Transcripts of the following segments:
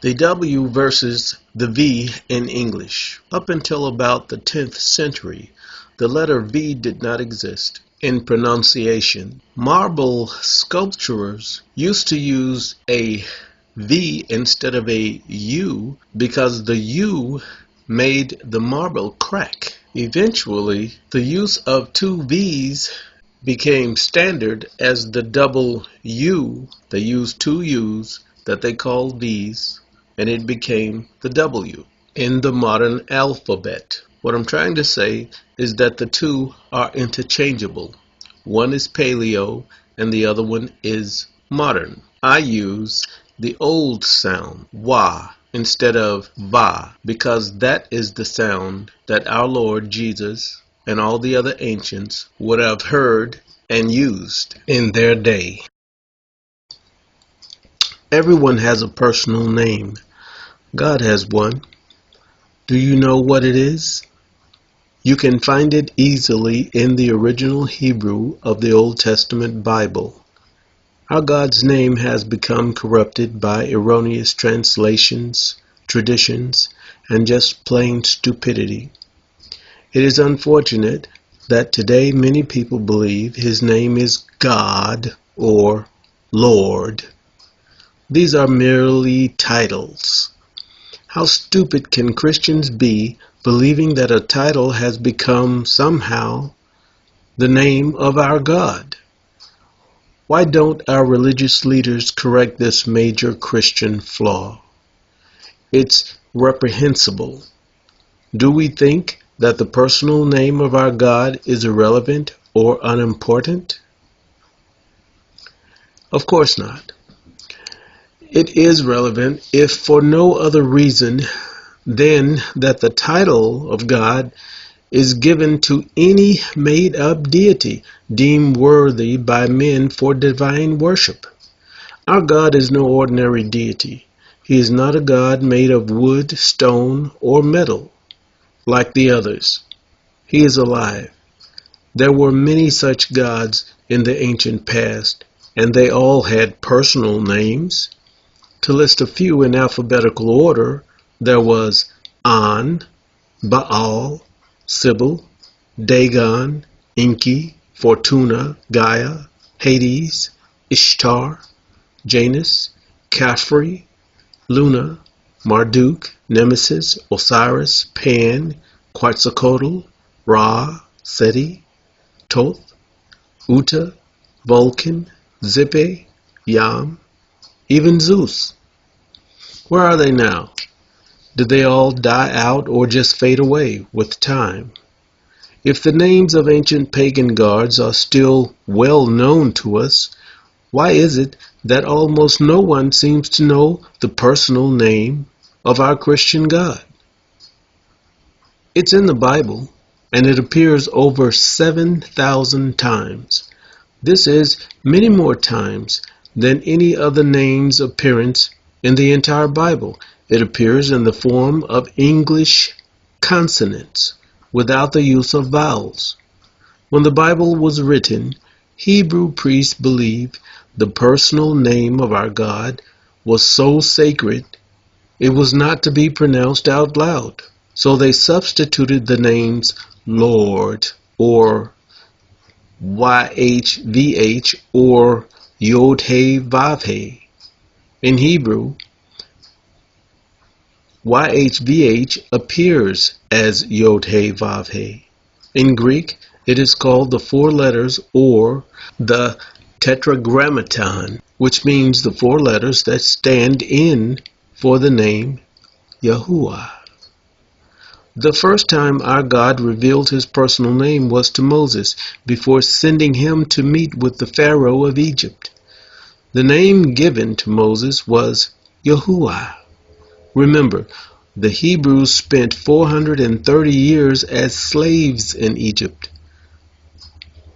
The W versus the V in English. Up until about the 10th century, the letter V did not exist in pronunciation. Marble sculpturers used to use a V instead of a U because the U made the marble crack. Eventually, the use of two V's became standard as the double U. They used two U's that they called V's, and it became the W in the modern alphabet. What I'm trying to say is that the two are interchangeable. One is paleo and the other one is modern. I use the old sound, wa, instead of va, because that is the sound that our Lord Jesus and all the other ancients would have heard and used in their day. Everyone has a personal name. God has one. Do you know what it is? You can find it easily in the original Hebrew of the Old Testament Bible. Our God's name has become corrupted by erroneous translations, traditions, and just plain stupidity. It is unfortunate that today many people believe his name is God or Lord. These are merely titles. How stupid can Christians be believing that a title has become somehow the name of our God? Why don't our religious leaders correct this major Christian flaw? It's reprehensible. Do we think that the personal name of our God is irrelevant or unimportant? Of course not. It is relevant if for no other reason than that the title of God is given to any made-up deity deemed worthy by men for divine worship. Our God is no ordinary deity. He is not a God made of wood, stone, or metal, like the others. He is alive. There were many such gods in the ancient past, and they all had personal names. To list a few in alphabetical order, there was An, Baal, Sybil, Dagon, Enki, Fortuna, Gaia, Hades, Ishtar, Janus, Khafre, Luna, Marduk, Nemesis, Osiris, Pan, Quetzalcoatl, Ra, Seti, Thoth, Uta, Vulcan, Zippe, Yam, even Zeus. Where are they now? Did they all die out or just fade away with time? If the names of ancient pagan gods are still well known to us, why is it that almost no one seems to know the personal name of our Christian God? It's in the Bible, and it appears over 7,000 times. This is many more times than any other name's appearance in the entire Bible. It appears in the form of English consonants without the use of vowels. When the Bible was written, Hebrew priests believed the personal name of our God was so sacred it was not to be pronounced out loud. So they substituted the names Lord or YHVH or Yod-He-Vav-He. In Hebrew, YHVH appears as Yod-He-Vav-He. In Greek, it is called the four letters or the tetragrammaton, which means the four letters that stand in for the name Yahuwah. The first time our God revealed his personal name was to Moses before sending him to meet with the Pharaoh of Egypt. The name given to Moses was Yahuwah. Remember, the Hebrews spent 430 years as slaves in Egypt.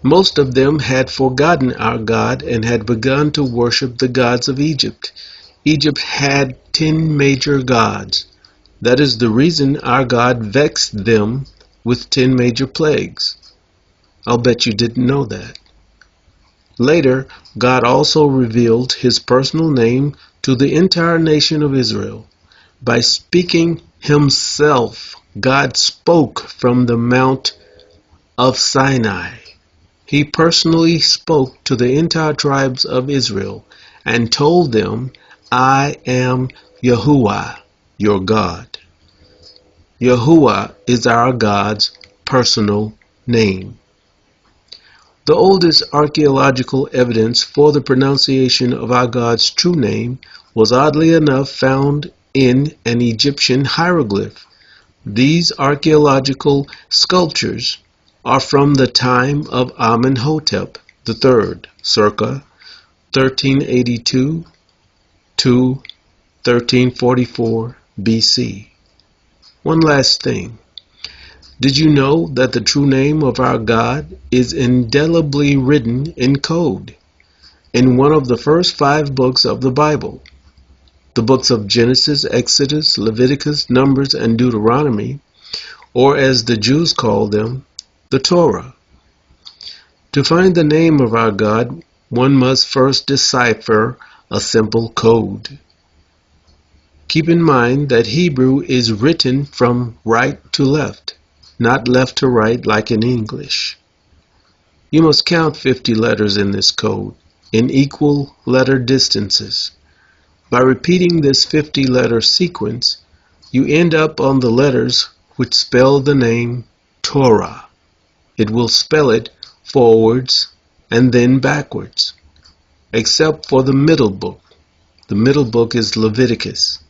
Most of them had forgotten our God and had begun to worship the gods of Egypt. Egypt had 10 major gods. That is the reason our God vexed them with 10 major plagues. I'll bet you didn't know that. Later, God also revealed his personal name to the entire nation of Israel. By speaking himself, God spoke from the Mount of Sinai. He personally spoke to the entire tribes of Israel and told them, I am Yahuwah, your God. Yahuwah is our God's personal name. The oldest archaeological evidence for the pronunciation of our God's true name was oddly enough found in an Egyptian hieroglyph. These archaeological sculptures are from the time of Amenhotep III, circa 1382 to 1344 BC. One last thing. Did you know that the true name of our God is indelibly written in code in one of the first 5 books of the Bible? The books of Genesis, Exodus, Leviticus, Numbers, and Deuteronomy, or as the Jews call them, the Torah. To find the name of our God, one must first decipher a simple code. Keep in mind that Hebrew is written from right to left, not left to right like in English. You must count 50 letters in this code in equal letter distances. By repeating this 50-letter sequence, you end up on the letters which spell the name Torah. It will spell it forwards and then backwards, except for the middle book. The middle book is Leviticus.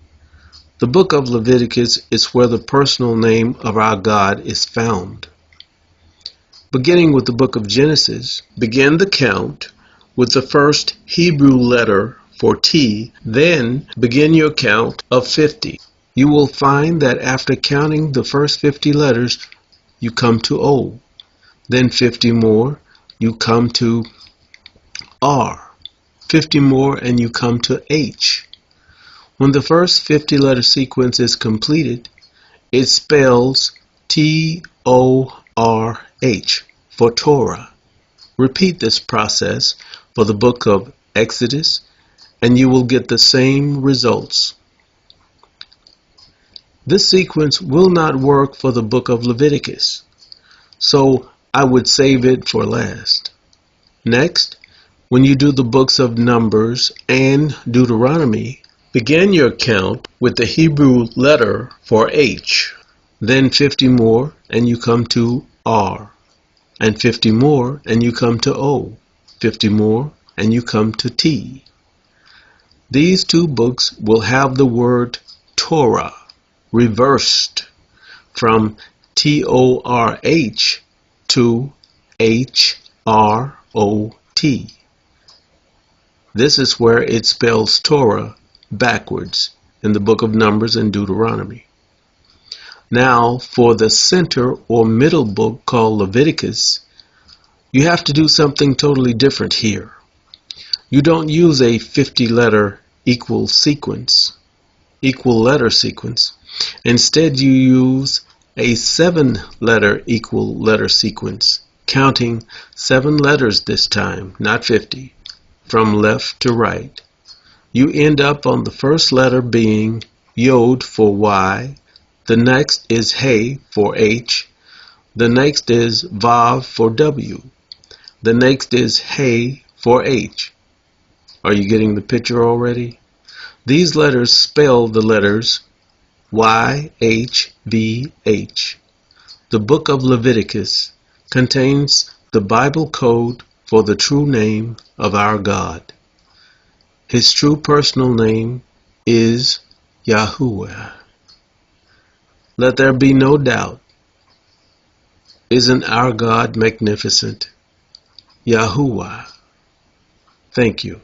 The book of Leviticus is where the personal name of our God is found. Beginning with the book of Genesis, begin the count with the first Hebrew letter for T, then begin your count of 50. You will find that after counting the first 50 letters, you come to O. Then 50 more, you come to R. 50 more and you come to H. When the first 50-letter sequence is completed, it spells Torah for Torah. Repeat this process for the book of Exodus, and you will get the same results. This sequence will not work for the book of Leviticus, so I would save it for last. Next, when you do the books of Numbers and Deuteronomy, begin your count with the Hebrew letter for H, then 50 more and you come to R, and 50 more and you come to O, 50 more and you come to T. These 2 books will have the word Torah reversed from Torh to Hrot. This is where it spells Torah backwards in the book of Numbers and Deuteronomy. Now, for the center or middle book called Leviticus, you have to do something totally different here. You don't use a 50-letter equal letter sequence. Instead, you use a 7-letter equal letter sequence, counting 7 letters this time, not 50, from left to right. You end up on the first letter being Yod for Y, the next is He for H, the next is Vav for W, the next is He for H. Are you getting the picture already? These letters spell the letters YHVH. The book of Leviticus contains the Bible code for the true name of our God. His true personal name is Yahuwah. Let there be no doubt. Isn't our God magnificent? Yahuwah. Thank you.